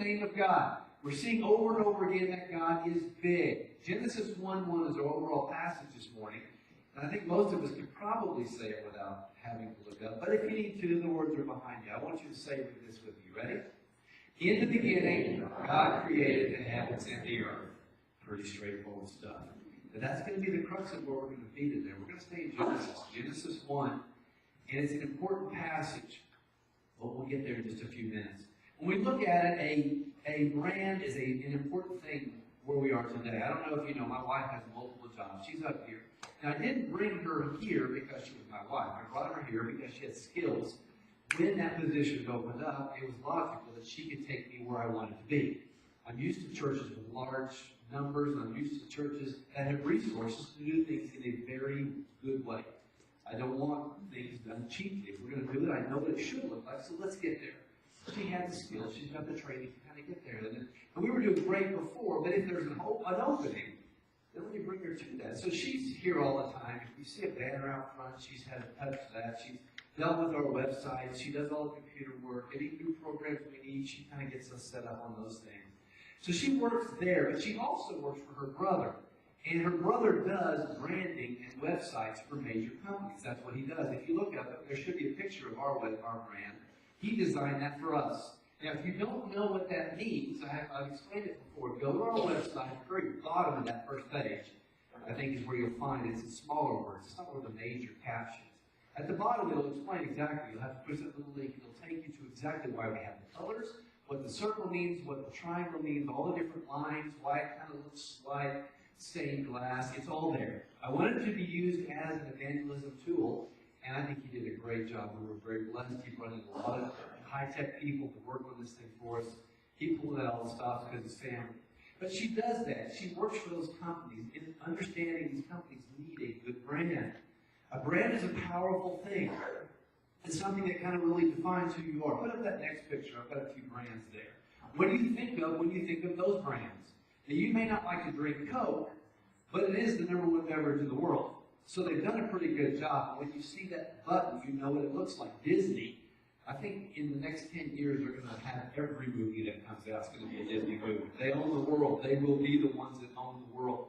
name of God. We're seeing over and over again that God is big. Genesis 1:1 is our overall passage this morning. And I think most of us could probably say it without having to look up. But if you need to, the words are behind you. I want you to say this with me. Ready? In the beginning, God created the heavens and the earth. Pretty straightforward stuff. But that's going to be the crux of where we're going to be today. We're going to stay in Genesis 1. And it's an important passage. But we'll get there in just a few minutes. When we look at it, a brand is an important thing where we are today. I don't know if you know, my wife has multiple jobs. She's up here. Now, I didn't bring her here because she was my wife. I brought her here because she had skills. When that position opened up, it was logical that she could take me where I wanted to be. I'm used to churches with large numbers, and I'm used to churches that have resources to do things in a very good way. I don't want things done cheaply. If we're going to do it, I know what it should look like, so let's get there. She has the skills. She's got the training to kind of get there. And we were doing great before, but if there's an opening, then we bring her to that. So she's here all the time. If you see a banner out front, she's had to touch that. She's dealt with our website. She does all the computer work. Any new programs we need, she kind of gets us set up on those things. So she works there, but she also works for her brother. And her brother does branding and websites for major companies. That's what he does. If you look up it, there should be a picture of our brand. He designed that for us. Now, if you don't know what that means, I've explained it before. Go to our website, at the very bottom of that first page, I think is where you'll find it. It's in smaller words. It's not one of the major captions. At the bottom, it'll explain exactly. You'll have to push that little link. It'll take you to exactly why we have the colors, what the circle means, what the triangle means, all the different lines, why it kind of looks like stained glass. It's all there. I wanted it to be used as an evangelism tool, and I think you did a great job. We were very blessed. Keep running a lot of high-tech people to work on this thing for us. Keep pulling out all the stops because it's family. But she does that. She works for those companies, in understanding these companies need a good brand. A brand is a powerful thing. It's something that kind of really defines who you are. Put up that next picture. I've got a few brands there. What do you think of when you think of those brands? Now, you may not like to drink Coke, but it is the #1 beverage in the world. So they've done a pretty good job. When you see that button, you know what it looks like. Disney. I think in the next 10 years, they're going to have every movie that comes out is going to be a Disney movie. They own the world. They will be the ones that own the world.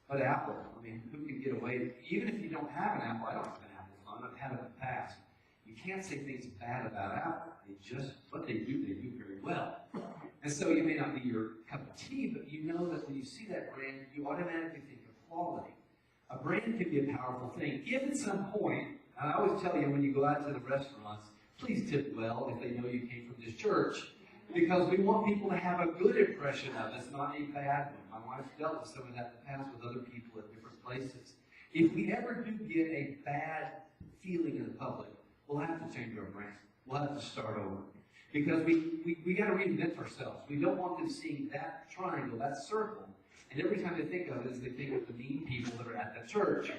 But Apple, I mean, who can get away? Even if you don't have an Apple, I don't have an Apple phone. I've had it in the past. You can't say things bad about Apple. What they do very well. And so you may not be your cup of tea, but you know that when you see that brand, you automatically think of quality. A brand can be a powerful thing. If at some point, and I always tell you when you go out to the restaurants, please tip well if they know you came from this church, because we want people to have a good impression of us, not a bad one. My wife's dealt with some of that in the past with other people at different places. If we ever do get a bad feeling in the public, we'll have to change our brand. We'll have to start over. Because we got to reinvent ourselves. We don't want them seeing that triangle, that circle, and every time they think of it, is they think of the mean people that are at the church.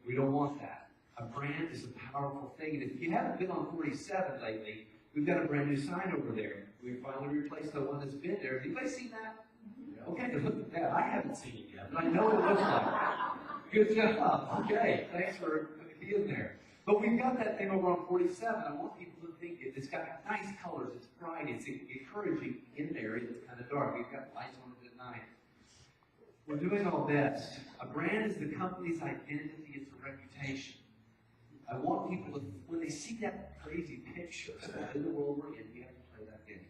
We don't want that. A brand is a powerful thing. And if you haven't been on 47 lately, we've got a brand new sign over there. We finally replaced the one that's been there. Have you guys seen that? Okay, look at that. I haven't seen it yet, but I know what it looks like. Good job. Okay, thanks for being there. But we've got that thing over on 47. I want people to think it's got nice colors, it's bright, it's encouraging in there. It's kind of dark. We've got lights on it at night. We're doing our best. A brand is the company's identity, it's a reputation. I want people to, when they see that crazy picture in the world we're in, we have to play that game.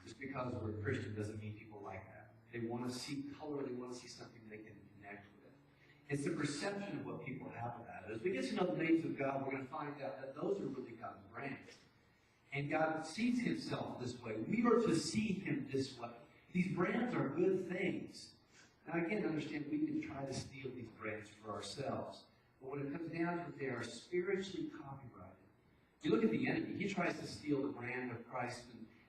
Just because we're a Christian doesn't mean people like that. They want to see color, they want to see something they can connect with. It's the perception of what people have about it. As we get to know the names of God, we're going to find out that those are really God's brands. And God sees himself this way. We are to see him this way. These brands are good things. Now again, understand we can try to steal these brands for ourselves. But when it comes down to it, they are spiritually copyrighted. You look at the enemy. He tries to steal the brand of Christ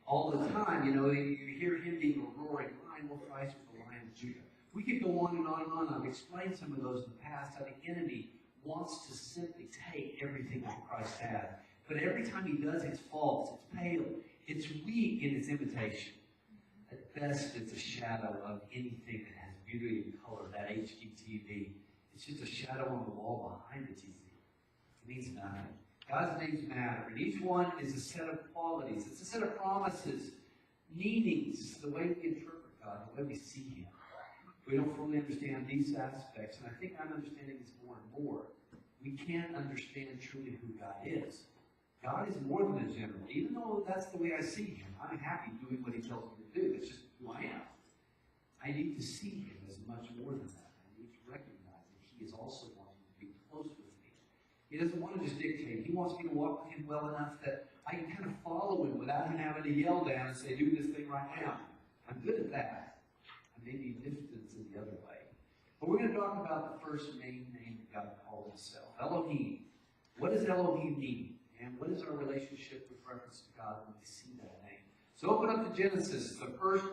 all the time. You know, you hear him being a roaring lion. Well, Christ was the Lion of Judah. We could go on and on and on. I've explained some of those in the past, how the enemy wants to simply take everything that Christ had. But every time he does, it's false, it's pale, it's weak in its imitation. At best, it's a shadow of anything that has beauty and color, that HDTV. It's just a shadow on the wall behind the TV. It means nothing. God's names matter, and each one is a set of qualities. It's a set of promises meanings, the way we interpret God, the way we see Him. We don't fully understand these aspects, and I think I'm understanding this more and more. We can't understand truly who God is. God is more than a general. Even though that's the way I see Him, I'm happy doing what He tells me to do. That's just who I am. I need to see Him as much more than that. I need to recognize that He is also wanting to be close with me. He doesn't want to just dictate. He wants me to walk with Him well enough that I can kind of follow Him without Him having to yell down and say, do this thing right now. I'm good at that. I may be distance in the other way. But we're going to talk about the first main name that God called Himself, Elohim. What does Elohim mean? And what is our relationship with reference to God when we see that name? So open up to Genesis, the first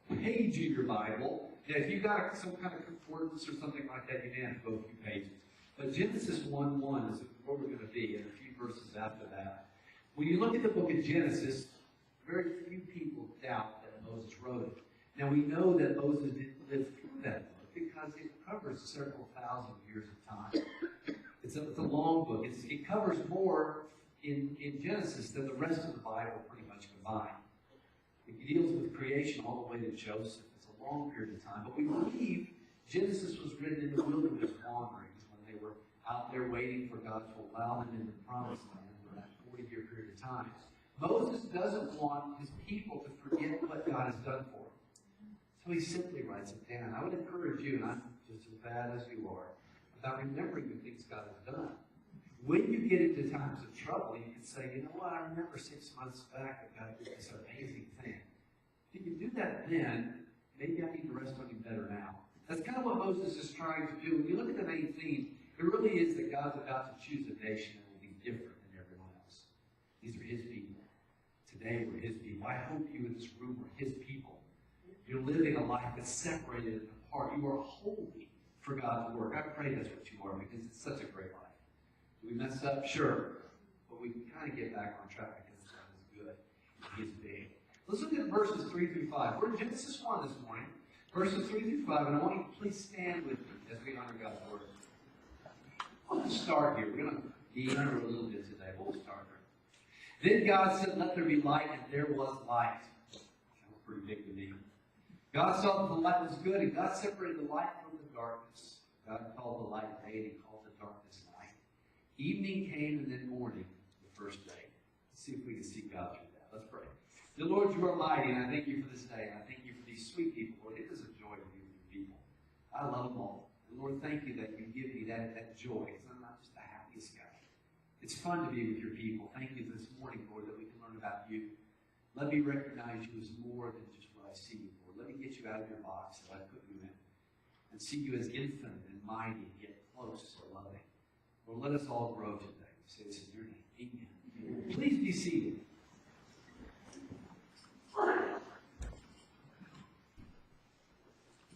page of your Bible. Now, if you've got some kind of concordance or something like that, you may have to go a few pages. But Genesis 1:1 is where we're going to be, and a few verses after that. When you look at the book of Genesis, very few people doubt that Moses wrote it. Now, we know that Moses didn't live through that book because it covers several thousand years of time. It's a long book. It covers more in Genesis than the rest of the Bible pretty much combined. It deals with creation all the way to Joseph. It's a long period of time. But we believe Genesis was written in the wilderness wanderings when they were out there waiting for God to allow them into the promised land for that 40-year period of time. Moses doesn't want his people to forget what God has done for them. So he simply writes it down. I would encourage you, and I'm just as bad as you are, about remembering the things God has done. When you get into times of trouble, you can say, you know what, I remember 6 months back that God did this amazing thing. If you do that then, maybe I need to rest on Him better now. That's kind of what Moses is trying to do. When you look at the main theme, it really is that God's about to choose a nation that will be different than everyone else. These are His people. Today we're His people. I hope you in this room are His people. You're living a life that's separated and apart. You are holy for God's work. I pray that's what you are because it's such a great life. Do we mess up? Sure. But we can kind of get back on track because God is good. He is big. Let's look at verses 3 through 5. We're in Genesis 1 this morning. Verses 3 through 5. And I want you to please stand with me as we honor God's word. I'll just start here. We're going to meander a little bit today. We'll start here. Then God said, let there be light, and there was light. That was pretty big to me. God saw that the light was good, and God separated the light from the darkness. God called the light day, and He called the darkness night. Evening came, and then morning, the first day. Let's see if we can see God through that. Let's pray. Dear Lord, You are mighty, and I thank You for this day, and I thank You for these sweet people. Lord, it is a joy to be with Your people. I love them all. And Lord, thank You that You give me that joy, because I'm not just the happiest guy. It's fun to be with Your people. Thank You this morning, Lord, that we can learn about You. Let me recognize You as more than just what I see You for. Let me get You out of Your box that I put You in, and see You as infinite and mighty, yet close or loving. Lord, let us all grow today. We say this in Your name. Amen. Please be seated.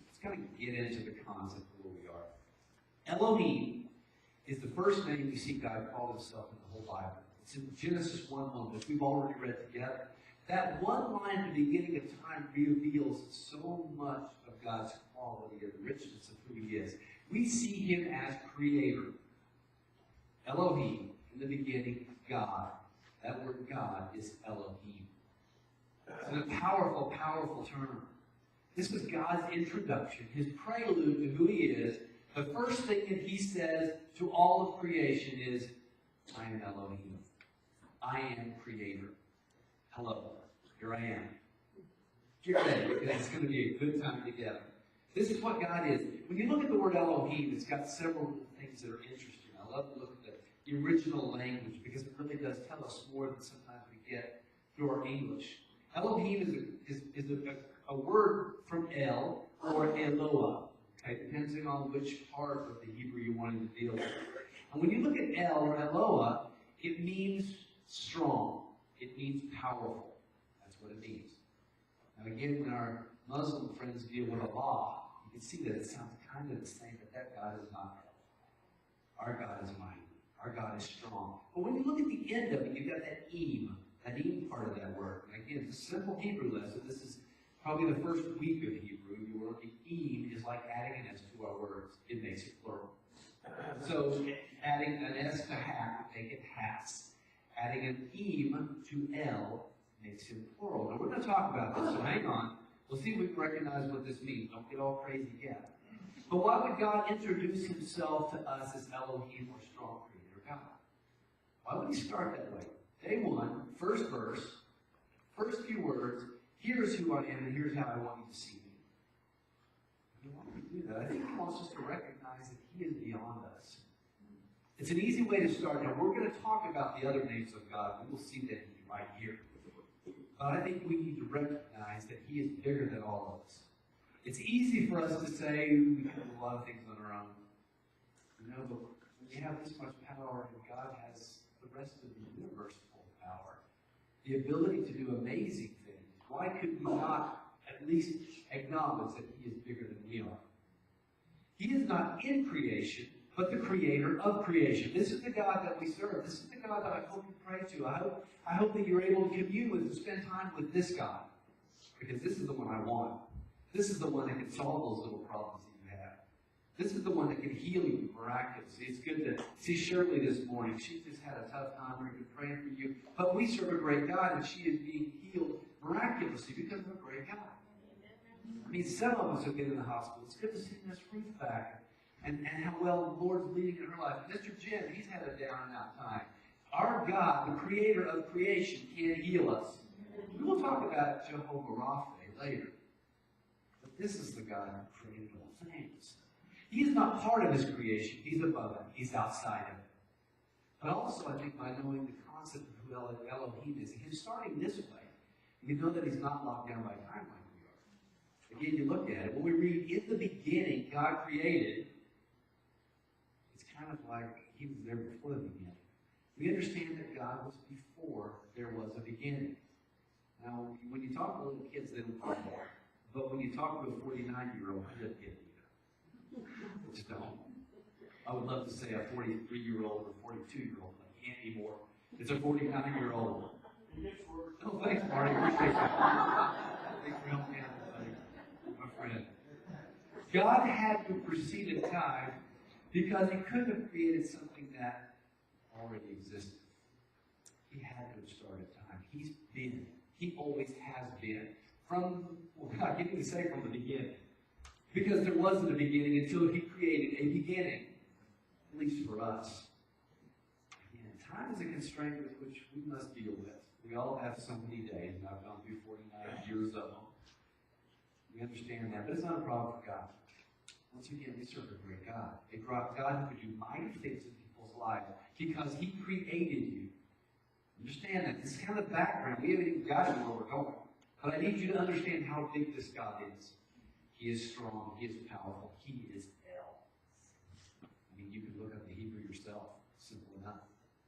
Let's kind of get into the concept of where we are. Elohim is the first name we see God call Himself in the whole Bible. It's in Genesis 1:1, which we've already read together. That one line at the beginning of time reveals so much of God's quality and the richness of who He is. We see Him as Creator. Elohim, in the beginning, God. That word God is Elohim. It's a powerful, powerful term. This was God's introduction, His prelude to who He is. The first thing that He says to all of creation is, I am Elohim. I am Creator. Hello, here I am. Get ready, because it's going to be a good time together. This is what God is. When you look at the word Elohim, it's got several things that are interesting. I love to look at the original language because it really does tell us more than sometimes we get through our English. Elohim is a word from El or Eloah. Okay, depending on which part of the Hebrew you're wanting to deal with. And when you look at El or Eloah, it means strong. It means powerful. That's what it means. Now again, when our Muslim friends deal with Allah, you can see that it sounds kind of the same, but that God is not El. Our God is mighty. Our God is strong. But when you look at the end of it, you've got that Em part of that word. And again, it's a simple Hebrew lesson. This is probably the first week of Hebrew. You learn the Em is like adding an S to our words. It makes it plural. So adding an S to hat would make it hats. Adding an Em to El makes him plural. Now, we're going to talk about this, so hang on. We'll see if we can recognize what this means. Don't get all crazy yet. But why would God introduce himself to us as Elohim, or strong creator God? Why would he start that way? Day one, first verse, first few words, here's who I am and here's how I want you to see me. And why would he do that? I think he wants us to recognize that he is beyond us. It's an easy way to start. Now, we're going to talk about the other names of God. We will see that right here. But I think we need to recognize that he is bigger than all of us. It's easy for us to say we can do a lot of things on our own. You know, but when you have this much power and God has the rest of the universe full of power, the ability to do amazing things, why could we not at least acknowledge that he is bigger than we are? He is not in creation, but the creator of creation. This is the God that we serve. This is the God that I hope you pray to. I hope that you're able to commune with and spend time with this God. Because this is the one I want. This is the one that can solve those little problems that you have. This is the one that can heal you miraculously. It's good to see Shirley this morning. She just had a tough time. We've been praying for you. But we serve a great God, and she is being healed miraculously because of a great God. I mean, some of us have been in the hospital. It's good to see Miss Ruth back. And how well the Lord's leading in her life. Mr. Jim, he's had a down and out time. Our God, the creator of creation, can heal us. We will talk about Jehovah Rapha later. But this is the God who created all things. He is not part of his creation. He's above it. He's outside of it. But also, I think, by knowing the concept of who Elohim is, him starting this way, you know that he's not locked down by time like we are. Again, you look at it. When we read, in the beginning, God created, kind of like he was there before the beginning. We understand that God was before there was a beginning. Now, when you talk to little kids, they don't get that. But when you talk to a 49-year-old, they don't get it. They just don't. I would love to say a 43-year-old or 42-year-old, but I can't anymore. It's a 49-year-old. Oh, thanks, Marty. Appreciate that. Thanks for helping me out, buddy. My friend. God had to precede a time because he couldn't have created something that already existed. He had to have started time. He's been. He always has been. From, well, I can't even say from the beginning. Because there wasn't a beginning until he created a beginning. At least for us. And time is a constraint with which we must deal with. We all have so many days, and I've gone through 49 years of them. We understand that, but it's not a problem for God. Once again, we serve a great God. A God who could do mighty things in people's lives because he created you. Understand that. This is kind of the background. We haven't even gotten where we're going. But I need you to understand how big this God is. He is strong. He is powerful. He is El. I mean, you can look up the Hebrew yourself. Simple enough.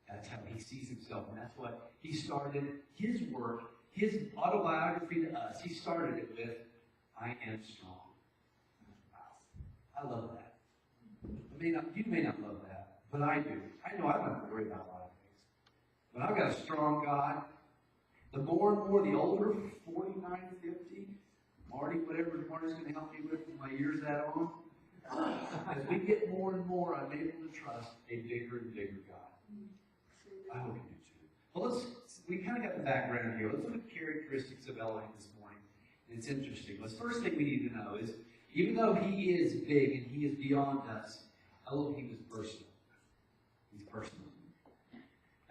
That's how he sees himself. And that's what he started his work, his autobiography to us. He started it with, I am strong. I love that. You may not love that, but I do. I know I don't have to worry about a lot of things. But I've got a strong God. The more and more, the older, 49, 50, Marty, whatever Marty's going to help me with my years that on, as we get more and more, I'm able to trust a bigger and bigger God. I hope you do too. Well, we kind of got the background here. Let's look at the characteristics of Elohim this morning. And it's interesting. The first thing we need to know is, even though he is big and he is beyond us, Elohim is personal. He's personal.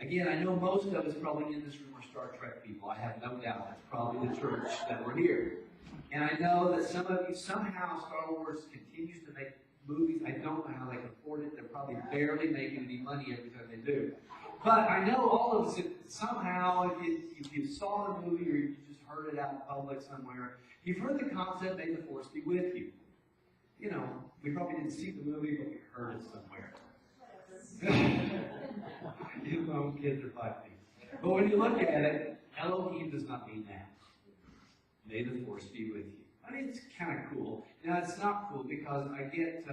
Again, I know most of us probably in this room are Star Trek people. I have no doubt. That's probably the church that we're here. And I know that some of you, somehow Star Wars continues to make movies. I don't know how they can afford it. They're probably barely making any money every time they do. But I know all of us, somehow, if you saw the movie or you just heard it out in public somewhere, you've heard the concept, may the force be with you. You know, we probably didn't see the movie, but we heard it somewhere. You know, kids are 5 feet. But when you look at it, Elohim does not mean that. May the force be with you. I mean, it's kind of cool. Now, it's not cool because I get,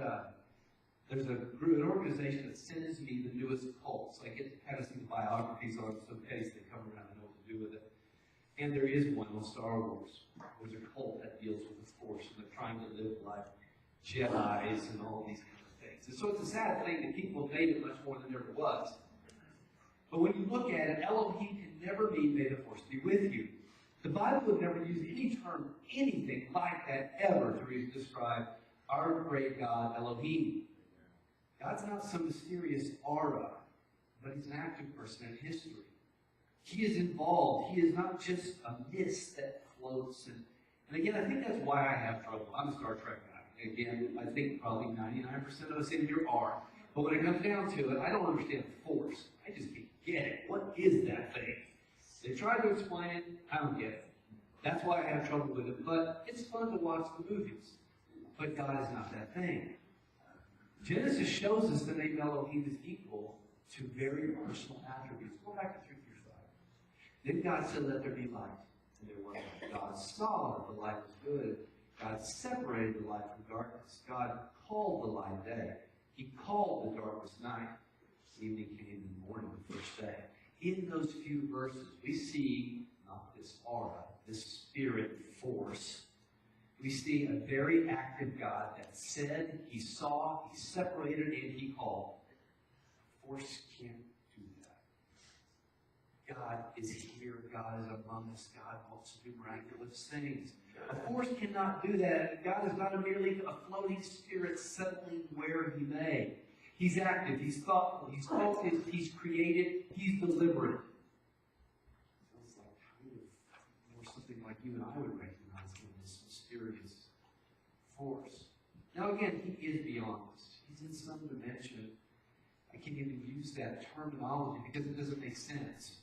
there's an organization that sends me the newest cults. I get to kind of see the biographies on some case they come around and know what to do with it. And there is one on Star Wars. There's a cult that deals with the force, and they're trying to live like Jedis and all these kind of things. And so it's a sad thing that people have made it much more than there ever was. But when you look at it, Elohim can never mean may the force be with you. The Bible would never use any term, anything like that ever to describe our great God, Elohim. God's not some mysterious aura, but he's an active person in history. He is involved. He is not just a mist that floats. And again, I think that's why I have trouble. I'm a Star Trek guy. Again, I think probably 99% of us in here are. But when it comes down to it, I don't understand force. I just can't get it. What is that thing? They try to explain it. I don't get it. That's why I have trouble with it. But it's fun to watch the movies. But God is not that thing. Genesis shows us the name Elohim is equal to very personal attributes. Go back to 3 through 5. Then God said, let there be light. And there was light. God saw that the light was good. God separated the light from darkness. God called the light day. He called the darkness night. Evening came in the morning, the first day. In those few verses, we see not this aura, this spirit force. We see a very active God that said, he saw, he separated, and he called. Force can't do that. God is here. God is among us. God wants to do miraculous things. A force cannot do that. God is not merely a floating spirit settling where he may. He's active. He's thoughtful. He's focused. He's created. He's deliberate. Sounds like kind of more something like you and I would recognize in this mysterious force. Now again, he is beyond us. He's in some dimension. I can't even use that terminology because it doesn't make sense.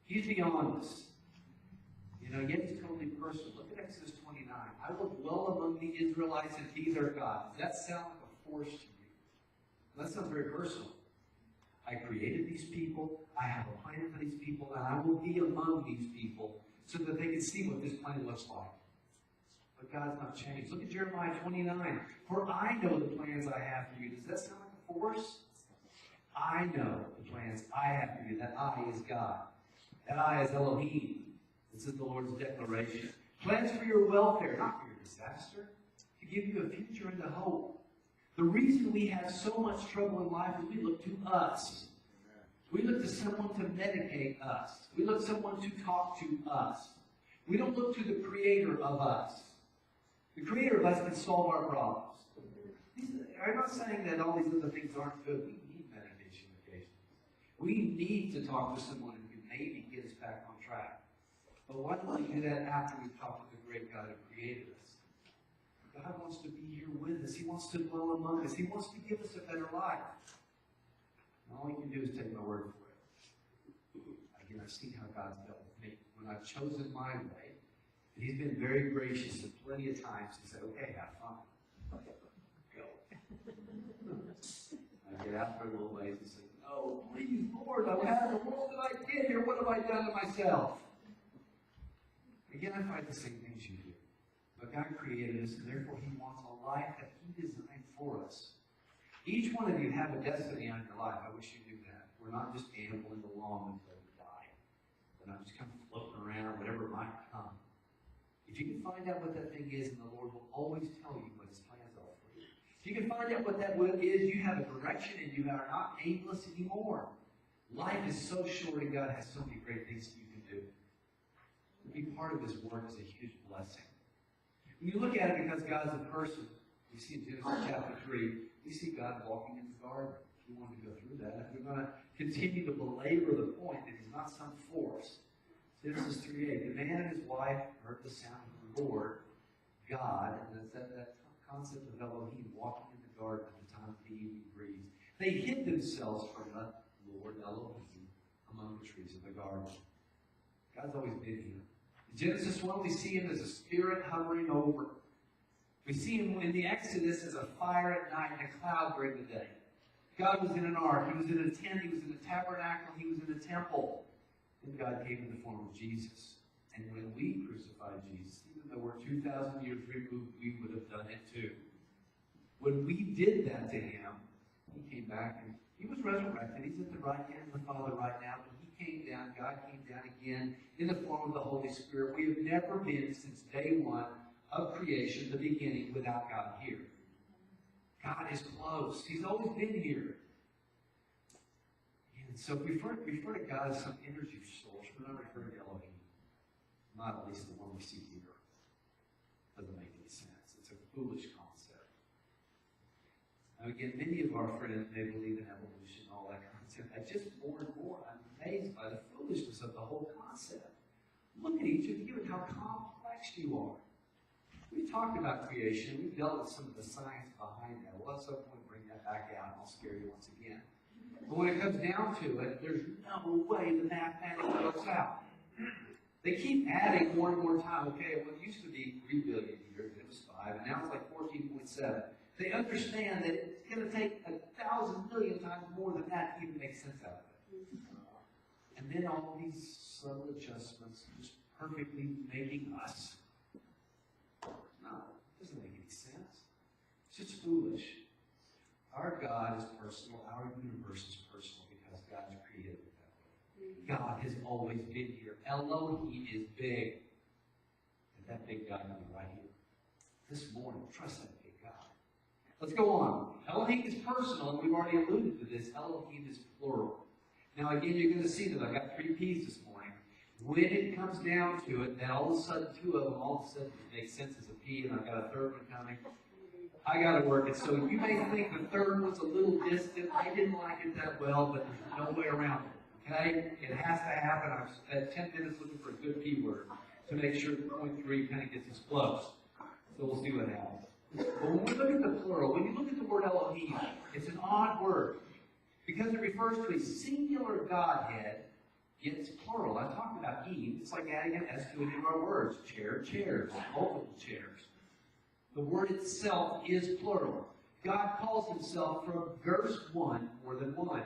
He's beyond us. You know, yet he's totally personal. Look at Exodus 29. I will dwell among the Israelites and be their God. Does that sound like a force to you? That sounds very personal. I created these people. I have a plan for these people, and I will be among these people so that they can see what this plan looks like. But God's not changed. Look at Jeremiah 29. For I know the plans I have for you. Does that sound like a force? I know the plans I have for you. That I is God. That I is Elohim. This is the Lord's declaration. Plans for your welfare, not for your disaster. To give you a future and a hope. The reason we have so much trouble in life is we look to us. We look to someone to medicate us. We look to someone to talk to us. We don't look to the creator of us. The creator of us can solve our problems. I'm not saying that all these other things aren't good. We need medication occasionally. We need to talk to someone who can maybe get us back on track. But why don't we do that after we've talked to the great God who created us? God wants to be here with us. He wants to dwell among us. He wants to give us a better life. And all you can do is take my word for it. Again, I've seen how God's dealt with me. When I've chosen my way, and he's been very gracious, and plenty of times he said, okay, have fun. Go. I get out for a little ways and say, oh, please, Lord, what did I get here? What have I done to myself? Again, I find the same things you do. But God created us, and therefore he wants a life that he designed for us. Each one of you have a destiny on your life. I wish you knew that. We're not just ambling along until we die. We're not just kind of floating around, whatever might come. If you can find out what that thing is, and the Lord will always tell you what his plans are for you. If you can find out what that is, you have a direction, and you are not aimless anymore. Life is so short, and God has so many great things that you can do. To be part of his work is a huge blessing. When you look at it because God's a person, we see in Genesis chapter 3, we see God walking in the garden. If you want to go through that, we're going to continue to belabor the point that he's not some force. Genesis 3:8, the man and his wife heard the sound of the Lord, God, and that's that concept of Elohim walking in the garden at the time of the evening breeze. They hid themselves from the Lord Elohim among the trees of the garden. God's always been here. In Genesis 1, we see him as a spirit hovering over. We see him in the Exodus as a fire at night and a cloud during the day. God was in an ark. He was in a tent. He was in a tabernacle. He was in a temple. And God came in the form of Jesus. And when we crucified Jesus, even though we're 2,000 years removed, we would have done it too. When we did that to him, he came back and he was resurrected. He's at the right hand of the Father right now. But he came down. God came down again in the form of the Holy Spirit. We have never been, since day one of creation, the beginning, without God here. God is close. He's always been here. And so if we refer to God as some energy source, we're not referring to Elohim. Not at least the one we see here. Doesn't make any sense. It's a foolish concept. Now again, many of our friends, they believe in evolution, all that concept. I just more and more, I'm amazed by the foolishness of the whole concept. Look at each of you and how complex you are. We talked about creation. We've dealt with some of the science behind that. Well, at some point, bring that back out, and I'll scare you once again. But when it comes down to it, there's no way the mathematics works out. They keep adding more and more time. Okay, well, it used to be 3 billion years, it was 5, and now it's like 14.7. They understand that it's going to take 1,000 million times more than that to even make sense out of it. And then all these subtle adjustments, just perfectly making us. No, it doesn't make any sense. It's just foolish. Our God is personal. Our universe is personal because God is created it that way. God has always been here. Elohim is big. And that big God can be right here. This morning, trust that big God. Let's go on. Elohim is personal, and we've already alluded to this. Elohim is plural. Now, again, you're going to see that I've got 3 P's this morning. When it comes down to it, then all of a sudden 2 of them all of a sudden make sense as a P, and I've got a 3rd one coming. I got to work it. So you may think the 3rd one's a little distant. I didn't like it that well, but there's no way around it. Okay? It has to happen. I've spent 10 minutes looking for a good P word to make sure point 3 kind of gets us close. So we'll see what happens. But when we look at the plural, when you look at the word Elohim, it's an odd word because it refers to a singular Godhead, yet it's plural. I talked about Eve. It's like adding an S to any of our words. Chair, chairs, multiple chairs. The word itself is plural. God calls himself from verse 1 more than one.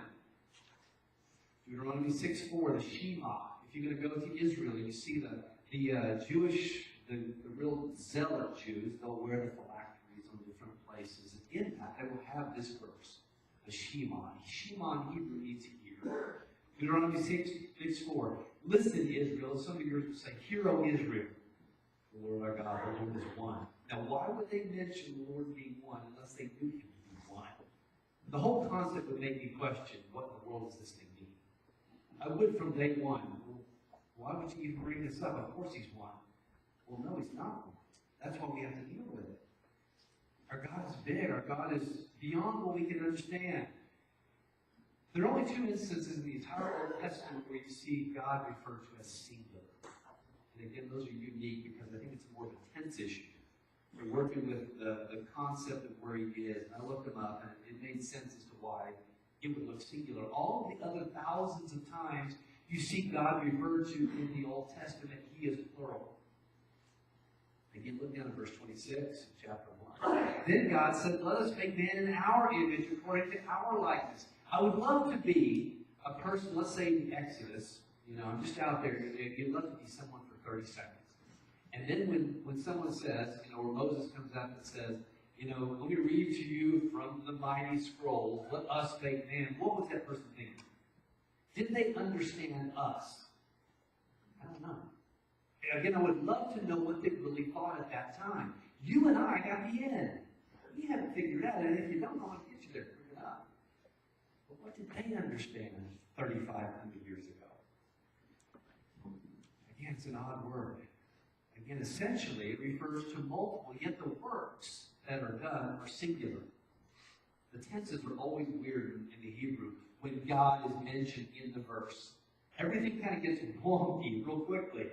Deuteronomy 6:4, the Shema. If you're going to go to Israel and you see the Jewish, the real zealot Jews, they'll wear the phylacteries on different places. And in that, they will have this verse, the Shema. Shema in Hebrew means hear. Deuteronomy 6:4. Listen, Israel. Some of you say, Hear, O Israel. The Lord our God, the Lord is one. Now, why would they mention the Lord being one unless they knew him to be one? The whole concept would make me question, what in the world does this thing mean? I would from day one. Well, why would you even bring this up? Of course he's one. Well, no, he's not one. That's why we have to deal with it. Our God is big. Our God is beyond what we can understand. There are only 2 instances in the entire Old Testament where you see God referred to as singular. And again, those are unique because I think it's more of a tense issue. We're working with the concept of where he is. And I looked him up, and it made sense as to why it would look singular. All of the other thousands of times you see God referred to in the Old Testament, he is plural. Again, look down at verse 26, chapter 1. Then God said, let us make man in our image according to our likeness. I would love to be a person, let's say in the Exodus, I'm just out there, you'd love to be someone for 30 seconds. And then when someone says, or Moses comes up and says, let me read to you from the mighty scroll, let us make man, what was that person thinking? Did they understand us? I don't know. Again, I would love to know what they really thought at that time. You and I got the end. We haven't figured it out, and if you don't know, I'll get you there, figure it out. But what did they understand 3,500 years ago? Again, it's an odd word. Again, essentially, it refers to multiple, yet the works that are done are singular. The tenses are always weird in the Hebrew when God is mentioned in the verse. Everything kind of gets wonky real quickly.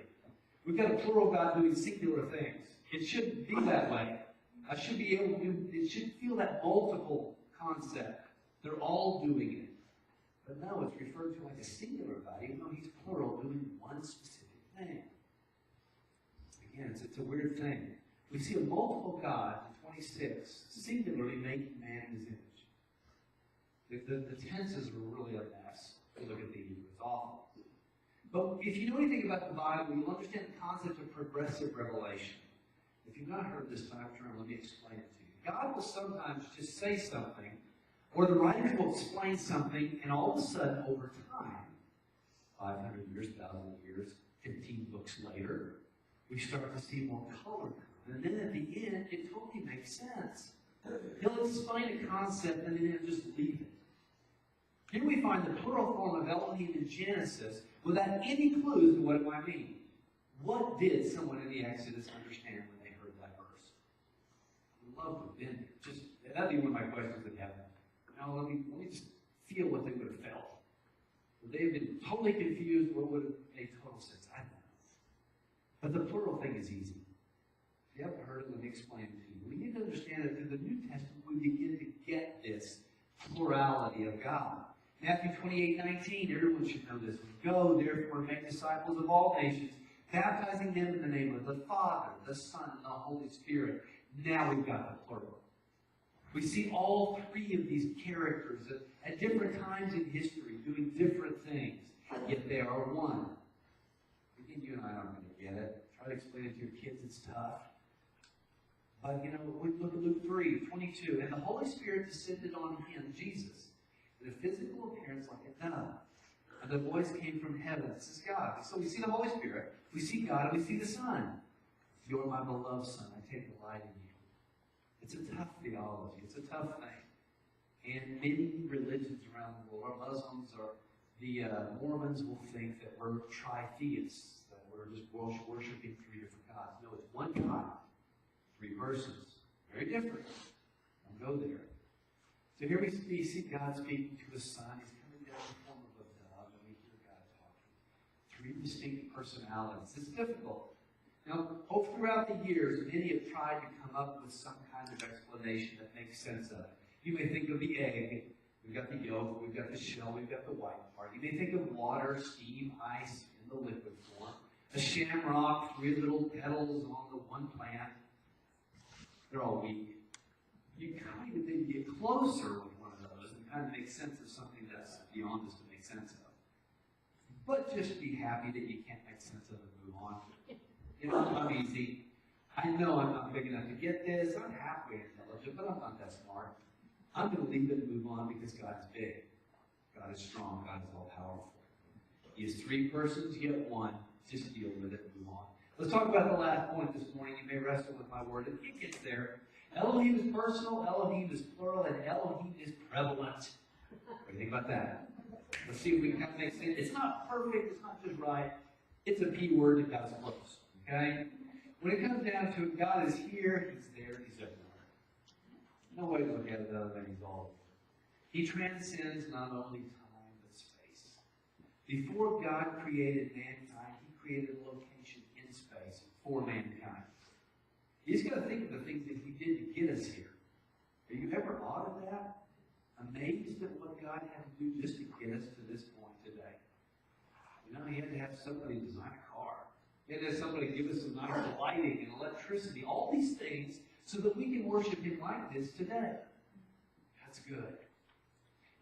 We've got a plural God doing singular things. It shouldn't be that way. I should be able to, it should feel that multiple concept. They're all doing it. But no, it's referred to like a singular God, even though he's plural, doing one specific thing. Again, it's a weird thing. We see a multiple God in 26, singularly making man in his image. The tenses were really a mess. If you look at the Hebrew, it's awful. But if you know anything about the Bible, you'll understand the concept of progressive revelation. If you've not heard this term, let me explain it to you. God will sometimes just say something, or the writers will explain something, and all of a sudden, over time, 500 years, 1,000 years, 15 books later, we start to see more color. And then at the end, it totally makes sense. He'll explain a concept, and then he'll just leave it. Here we find the plural form of Elohim in Genesis without any clues to what it might mean. What did someone in the Exodus understand when they heard that verse? I would love to have been there. Just, that'd be one of my questions in heaven. Now, let me just feel what they would have felt. Would they have been totally confused, or would have made total sense? I don't know. But the plural thing is easy. If you haven't heard it, let me explain it to you. We need to understand that through the New Testament, we begin to get this plurality of God. Matthew 28:19, everyone should know this. Go, therefore, and make disciples of all nations, baptizing them in the name of the Father, the Son, and the Holy Spirit. Now we've got the plural. We see all three of these characters at different times in history doing different things, yet they are one. Again, you and I aren't going to get it. Try to explain it to your kids, it's tough. But, we look at Luke 3:22. And the Holy Spirit descended on him, Jesus, in a physical appearance like a dove. And the voice came from heaven. This is God. So we see the Holy Spirit, we see God, and we see the Son. You're my beloved Son. I take delight in you. It's a tough theology. It's a tough thing. And many religions around the world, our Muslims or the Mormons, will think that we're tritheists, that we're just worshiping three different gods. No, it's one God. Three persons. Very different. Don't go there. So here we see God speaking to his Son. He's coming down in the form of a dove, and we hear God talking. Three distinct personalities. It's difficult. Now, throughout the years, many have tried to come up with some kind of explanation that makes sense of it. You may think of the egg. We've got the yolk. We've got the shell. We've got the white part. You may think of water, steam, ice in the liquid form. A shamrock, three little petals on the one plant. They're all weak. You kind of maybe get closer with one of those and kind of make sense of something that's beyond us to make sense of. But just be happy that you can't make sense of it and move on. It's not easy. I know I'm not big enough to get this. I'm halfway intelligent, but I'm not that smart. I'm going to leave it and move on because God is big. God is strong. God is all-powerful. He is three persons, yet one. Just deal with it and move on. Let's talk about the last point this morning. You may wrestle with my word. It gets there. Elohim is personal, Elohim is plural, and Elohim is prevalent. What do you think about that? Let's see if we can kind of make sense. It's not perfect. It's not just right. It's a P word that God's close. Okay? When it comes down to it, God is here, he's there, he's everywhere. No way to look at it other than he's all over. He transcends not only time, but space. Before God created mankind, he created a location in space for mankind. You just got to think of the things that he did to get us here. Are you ever awed of that? Amazed at what God had to do just to get us to this point today? He had to have somebody design a car. He had to have somebody give us some nice lighting and electricity, all these things, so that we can worship him like this today. That's good.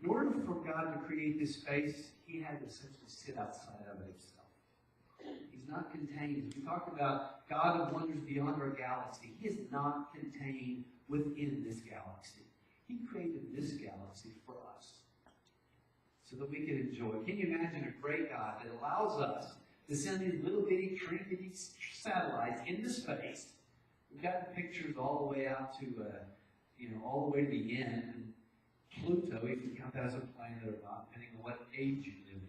In order for God to create this space, he had to essentially sit outside of it himself. He's not contained. We talked about God of wonders beyond our galaxy. He is not contained within this galaxy. He created this galaxy for us so that we can enjoy it. Can you imagine a great God that allows us to send these little bitty trinity satellites into space? We've got pictures all the way out to, all the way to the end. And Pluto, if you count that as a planet or not, depending on what age you live in,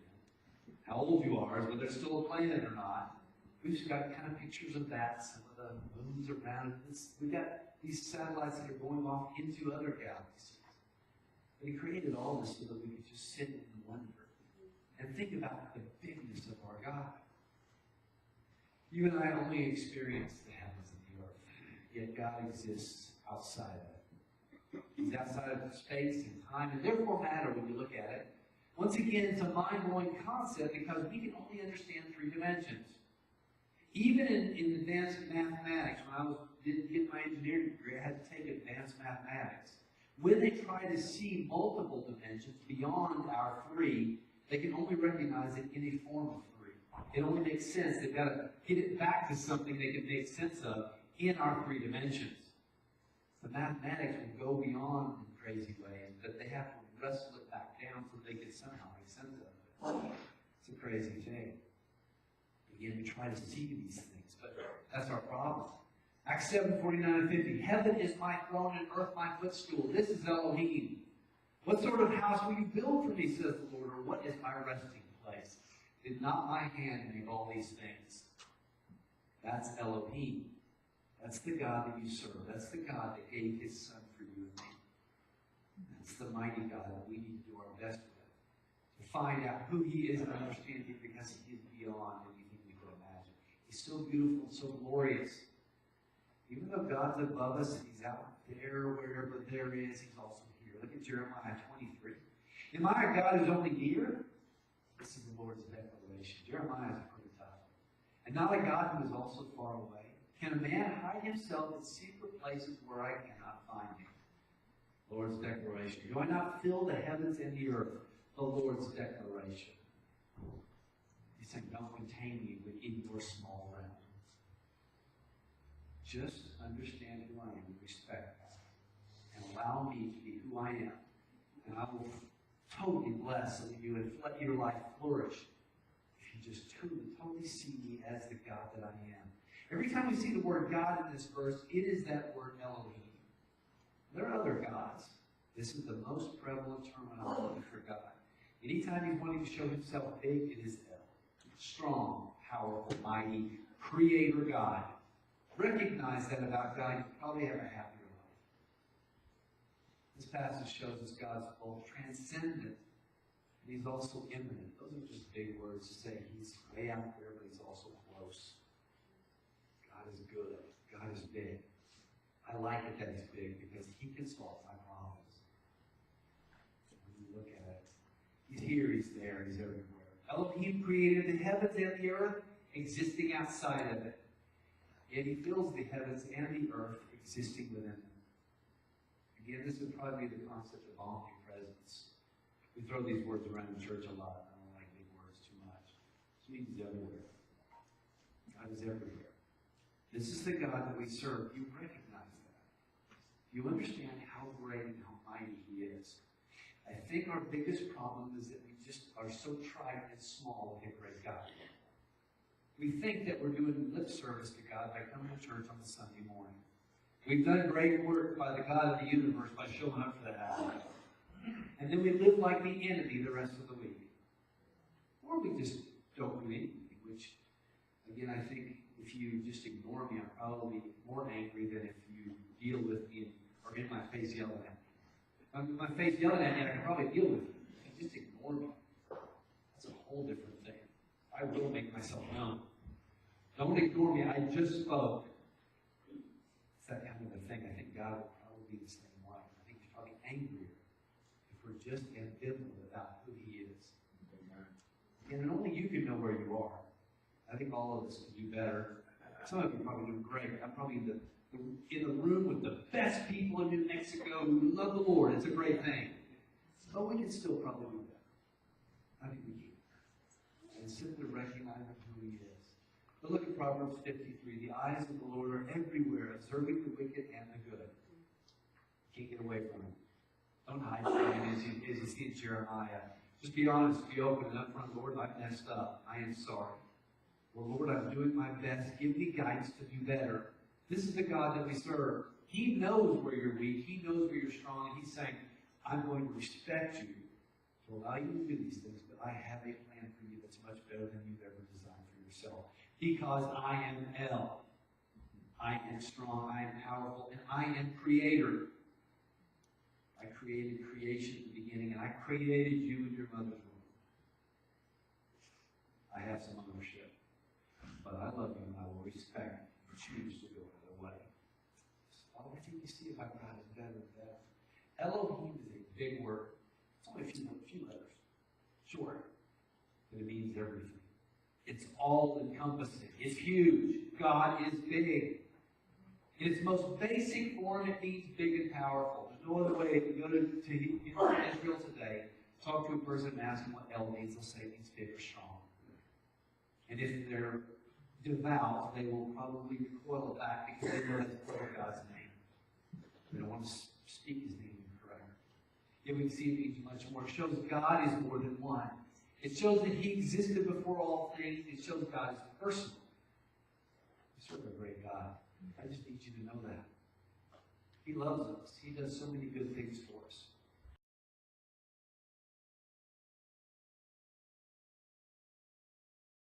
how old you are, whether it's still a planet or not. We've just got kind of pictures of that, some of the moons around it. We've got these satellites that are going off into other galaxies. But he created all this so that we could just sit and wonder and think about the bigness of our God. You and I only experience the heavens and the earth, yet God exists outside of it. He's outside of space and time, and therefore matter when you look at it. Once again, it's a mind-blowing concept because we can only understand three dimensions. Even in advanced mathematics, when I didn't get my engineering degree, I had to take advanced mathematics. When they try to see multiple dimensions beyond our three, they can only recognize it in a form of three. It only makes sense. They've got to get it back to something they can make sense of in our three dimensions. The mathematics will go beyond in crazy ways, but they have to wrestle it back down so they can somehow make sense of it. It's a crazy thing. Again, we try to see these things, but that's our problem. Acts 7:49-50. Heaven is my throne and earth my footstool. This is Elohim. What sort of house will you build for me, says the Lord, or what is my resting place? Did not my hand make all these things? That's Elohim. That's the God that you serve. That's the God that gave his son for you and me. That's the mighty God that we need to do our best with. To find out who he is and understand him, because he is beyond anything we could imagine. He's so beautiful and so glorious. Even though God's above us and he's out there, wherever there is, he's also here. Look at Jeremiah 23. Am I a God who's only near? This is the Lord's declaration. Jeremiah is pretty tough. And not a God who is also far away. Can a man hide himself in secret places where I cannot find him? Lord's declaration. Do I not fill the heavens and the earth? The Lord's declaration. He's saying, don't contain me within your small realm. Just understand who I am and respect that. And allow me to be who I am. And I will totally bless you and let your life flourish if you just totally see me as the God that I am. Every time we see the word God in this verse, it is that word Elohim. There are other gods. This is the most prevalent terminology for God. Anytime he's wanting to show himself big, it is El. Strong, powerful, mighty, creator God. Recognize that about God, you probably have a happier life. This passage shows us God's both transcendent and he's also immanent. Those are just big words to say he's way out there, but he's also close. God is good. God is big. I like it that he's big because he can solve my problems. When you look at it, he's here, he's there, he's everywhere. Elohim created the heavens and the earth, existing outside of it. Yet he fills the heavens and the earth, existing within them. Again, this would probably be the concept of omnipresence. We throw these words around in church a lot. I don't like big words too much. This means everywhere. God is everywhere. This is the God that we serve. You recognize that. You understand how great and how mighty he is. I think our biggest problem is that we just are so trite and small with a great God. We think that we're doing lip service to God by coming to church on a Sunday morning. We've done great work by the God of the universe by showing up for that hour. And then we live like the enemy the rest of the week. Or we just don't do anything, which, again, I think if you just ignore me, I'm probably more angry than if you deal with me or in my face yelling at me. In my face yelling at me, I can probably deal with you. If you just ignore me, that's a whole different thing. I will make myself known. Don't ignore me. I just spoke. It's that kind of a thing. I think God will probably be the same way. I think he's probably angrier if we're just ambivalent about who he is. And only you can know where you are. I think all of us can do better. Some of you are probably doing great. I'm probably in the room with the best people in New Mexico who love the Lord. It's a great thing. But we can still probably do better. I think we can. And simply recognize who he is. But look at Proverbs 53. The eyes of the Lord are everywhere, observing the wicked and the good. Can't get away from him. Don't hide from him as you see in Jeremiah. Just be honest, be open and upfront. Lord, I've messed up. I am sorry. Well, Lord, I'm doing my best. Give me guidance to do better. This is the God that we serve. He knows where you're weak. He knows where you're strong. And he's saying, I'm going to respect you to allow you to do these things, but I have a plan for you that's much better than you've ever designed for yourself. Because I am El. I am strong. I am powerful. And I am creator. I created creation at the beginning, and I created you in your mother's womb. I have some ownership. But I love you and I will respect and choose to go another way. So everything you see about God is better and better. Elohim is a big word. It's only a few letters. Short. But it means everything. It's all-encompassing. It's huge. God is big. In its most basic form, it means big and powerful. There's no other way. If you go to Israel today, talk to a person and ask them what El means, they'll say it means big or strong. And if they're devout, they will probably recoil back because they know that's part of God's name. They don't want to speak his name incorrectly. Yet we can see it means much more. It shows God is more than one. It shows that he existed before all things. It shows God is personal. We serve a great God. I just need you to know that. He loves us. He does so many good things for us.